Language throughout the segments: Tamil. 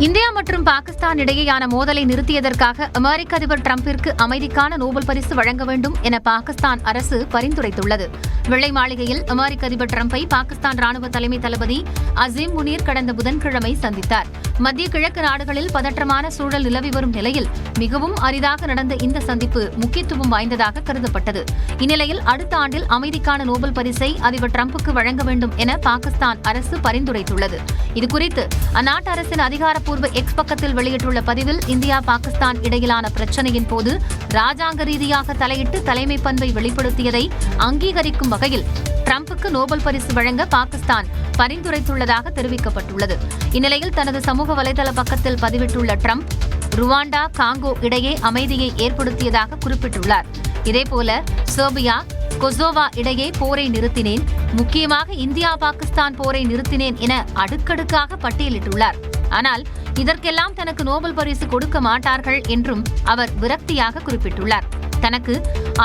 இந்தியா மற்றும் பாகிஸ்தான் இடையேயான மோதலை நிறுத்தியதற்காக அமெரிக்க அதிபர் டிரம்பிற்கு அமைதிக்கான நோபல் பரிசு வழங்க வேண்டும் என பாகிஸ்தான் அரசு பரிந்துரைத்துள்ளது. வெள்ளை மாளிகையில் அமெரிக்க அதிபர் டிரம்பை பாகிஸ்தான் ராணுவ தலைமை தளபதி அசீம் முனீர் கடந்த புதன்கிழமை சந்தித்தார். மத்திய கிழக்கு நாடுகளில் பதற்றமான சூழல் நிலவி வரும் நிலையில் மிகவும் அரிதாக நடந்த இந்த சந்திப்பு முக்கியத்துவம் வாய்ந்ததாக கருதப்பட்டது. இந்நிலையில் அடுத்த ஆண்டில் அமைதிக்கான நோபல் பரிசை அதிபர் டிரம்புக்கு வழங்க வேண்டும் என பாகிஸ்தான் அரசு பரிந்துரைத்துள்ளது. இதுகுறித்து அந்நாட்டு அரசின் அதிகாரப்பூர்வ எக்ஸ் பக்கத்தில் வெளியிட்டுள்ள பதிவில், இந்தியா பாகிஸ்தான் இடையிலான பிரச்சினையின் போது ராஜாங்க ரீதியாக தலையிட்டு தலைமை பண்பை வெளிப்படுத்தியதை அங்கீகரிக்கும் வகையில் டிரம்புக்கு நோபல் பரிசு வழங்க பாகிஸ்தான் பரிந்துரைத்துள்ளதாக தெரிவிக்கப்பட்டுள்ளது. இந்நிலையில் தனது சமூக வலைதள பக்கத்தில் பதிவிட்டுள்ள டிரம்ப், ருவாண்டா, காங்கோ இடையே அமைதியை ஏற்படுத்தியதாக குறிப்பிட்டுள்ளார். இதேபோல செர்பியா, கொசோவா இடையே போரை நிறுத்தினேன், முக்கியமாக இந்தியா பாகிஸ்தான் போரை நிறுத்தினேன் என அடுக்கடுக்காக பட்டியலிட்டுள்ளார். ஆனால் இதற்கெல்லாம் தனக்கு நோபல் பரிசு கொடுக்க மாட்டார்கள் என்றும் அவர் விரக்தியாக குறிப்பிட்டுள்ளார். தனக்கு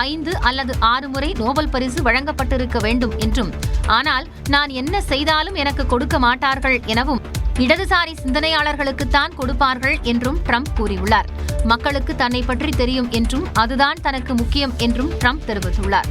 5 அல்லது 6 முறை நோபல் பரிசு வழங்கப்பட்டிருக்க வேண்டும் என்றும், ஆனால் நான் என்ன செய்தாலும் எனக்கு கொடுக்க மாட்டார்கள் எனவும், இடதுசாரி சிந்தனையாளர்களுக்குத்தான் கொடுப்பார்கள் என்றும் ட்ரம்ப் கூறியுள்ளார். மக்களுக்கு தன்னை பற்றி தெரியும் என்றும் அதுதான் தனக்கு முக்கியம் என்றும் ட்ரம்ப் தெரிவித்துள்ளார்.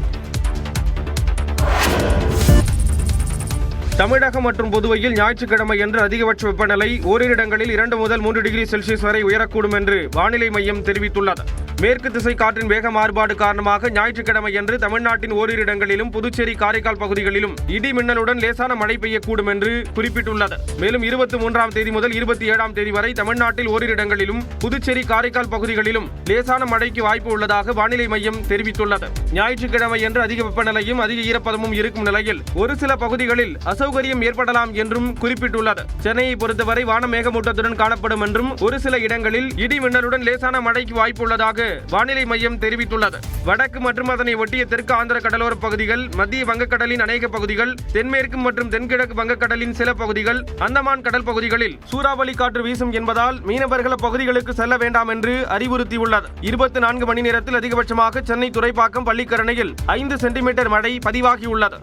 தமிழகம் மற்றும் புதுவையில் ஞாயிற்றுக்கிழமை என்று அதிகபட்ச வெப்பநிலை ஓரிரு இடங்களில் 2 முதல் 3 டிகிரி செல்சியஸ் வரை உயரக்கூடும் என்று வானிலை மையம் தெரிவித்துள்ளது. மேற்கு திசை காற்றின் வேக மாறுபாடு காரணமாக ஞாயிற்றுக்கிழமை என்று தமிழ்நாட்டின் ஓரிரு இடங்களிலும் புதுச்சேரி, காரைக்கால் பகுதிகளிலும் இடி மின்னலுடன் லேசான மழை பெய்யக்கூடும் என்று குறிப்பிட்டுள்ளது. மேலும் 23ஆம் தேதி முதல் 27ஆம் தேதி வரை தமிழ்நாட்டில் ஓரிரு இடங்களிலும் புதுச்சேரி, காரைக்கால் பகுதிகளிலும் லேசான மழைக்கு வாய்ப்பு உள்ளதாக வானிலை மையம் தெரிவித்துள்ளது. ஞாயிற்றுக்கிழமை என்று அதிக வெப்பநிலையும் அதிக ஈரப்பதமும் இருக்கும் நிலையில் ஒரு சில பகுதிகளில் அசௌகரியம் ஏற்படலாம் என்றும் குறிப்பிட்டுள்ளது. சென்னையை பொறுத்தவரை வானம் மேகமூட்டத்துடன் காணப்படும் என்றும் ஒரு சில இடங்களில் இடி மின்னலுடன் லேசான மழைக்கு வாய்ப்பு உள்ளதாக வானிலை மையம் தெரிவித்துள்ளது. வடக்கு மற்றும் அதனை ஒட்டிய தெற்கு ஆந்திர கடலோர பகுதிகள், மத்திய வங்கக்கடலின் அநேக பகுதிகள், தென்மேற்கு மற்றும் தென்கிழக்கு வங்கக்கடலின் சில பகுதிகள், அந்தமான் கடல் பகுதிகளில் சூறாவளி காற்று வீசும் என்பதால் மீனவர்கள் அப்பகுதிகளுக்கு செல்ல வேண்டாம் என்று அறிவுறுத்தியுள்ளது. 24 மணி நேரத்தில் அதிகபட்சமாக சென்னை துறைப்பாக்கம், பள்ளிக்கரணையில் 5 சென்டிமீட்டர் மழை பதிவாகியுள்ளது.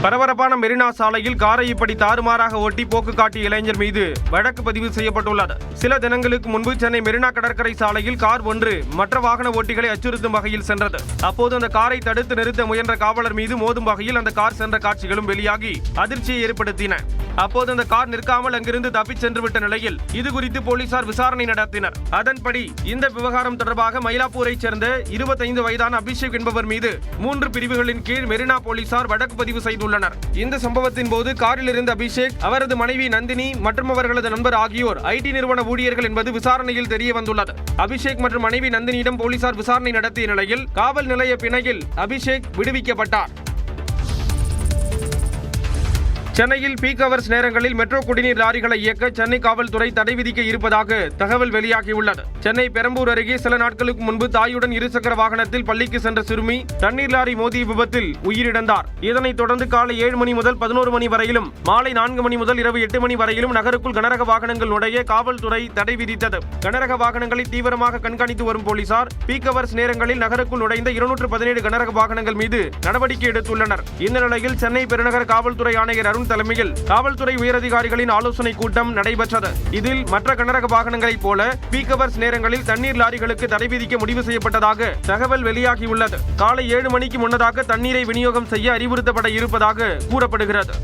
பரபரப்பான மெரினா சாலையில் காரை இப்படி தாறுமாறாக ஓட்டி போக்கு காட்டிய இளைஞர் மீது வழக்கு பதிவு செய்யப்பட்டுள்ளது. சில தினங்களுக்கு முன்பு சென்னை மெரினா கடற்கரை சாலையில் கார் ஒன்று மற்ற வாகன ஓட்டிகளை அச்சுறுத்தும் வகையில் சென்றது. அப்போது அந்த காரை தடுத்து நிறுத்த முயன்ற காவலர் மீது மோதும் வகையில் அந்த கார் சென்ற காட்சிகளும் வெளியாகி அதிர்ச்சியை ஏற்படுத்தின. அப்போது அந்த கார் நிற்காமல் அங்கிருந்து தப்பிச் சென்று விட்ட நிலையில் இதுகுறித்து போலீசார் விசாரணை நடத்தினர். அதன்படி இந்த விவகாரம் தொடர்பாக மயிலாப்பூரைச் சேர்ந்த 25 வயதான அபிஷேக் என்பவர் மீது 3 பிரிவுகளின் கீழ் மெரினா போலீசார் வழக்கு பதிவு செய்துள்ளனர். இந்த சம்பவத்தின் போது காரில் இருந்த அபிஷேக், அவரது மனைவி நந்தினி மற்றும் அவர்களது நண்பர் ஆகியோர் ஐடி நிறுவன ஊழியர்கள் என்பது விசாரணையில் தெரிய வந்துள்ளது. அபிஷேக் மற்றும் மனைவி நந்தினியிடம் போலீசார் விசாரணை நடத்திய நிலையில் காவல் நிலைய பிணையில் அபிஷேக் விடுவிக்கப்பட்டார். சென்னையில் பீக் ஹவர்ஸ் நேரங்களில் மெட்ரோ குடிநீர் லாரிகளை இயக்க சென்னை காவல்துறை தடை விதிக்க இருப்பதாக தகவல் வெளியாகியுள்ளது. சென்னை பெரம்பூர் அருகே சில நாட்களுக்கு முன்பு தாயுடன் இருசக்கர வாகனத்தில் பள்ளிக்கு சென்ற சிறுமி தண்ணீர் லாரி மோதிய விபத்தில் உயிரிழந்தார். இதனைத் தொடர்ந்து காலை 7 மணி முதல் 11 மணி வரையிலும், மாலை 4 மணி முதல் இரவு 8 மணி வரையிலும் நகருக்குள் கனரக வாகனங்கள் நுழைய காவல்துறை தடை விதித்தது. கனரக வாகனங்களை தீவிரமாக கண்காணித்து வரும் போலீசார் பீக் ஹவர்ஸ் நேரங்களில் நகருக்குள் நுழைந்த 217 கனரக வாகனங்கள் மீது நடவடிக்கை எடுத்துள்ளனர். இந்த நிலையில் சென்னை பெருநகர காவல்துறை ஆணையர் அருண் தலைமையில் காவல்துறை உயரதிகாரிகளின் ஆலோசனை கூட்டம் நடைபெற்றது. இதில் மற்ற கனரக வாகனங்களைப் போல பீக் ஹவர்ஸ் நேரங்களில் தண்ணீர் லாரிகளுக்கு தடை விதிக்க முடிவு செய்யப்பட்டதாக தகவல் வெளியாகியுள்ளது. காலை 7 மணிக்கு முன்னதாக தண்ணீரை விநியோகம் செய்ய அறிவுறுத்தப்பட இருப்பதாக கூறப்படுகிறது.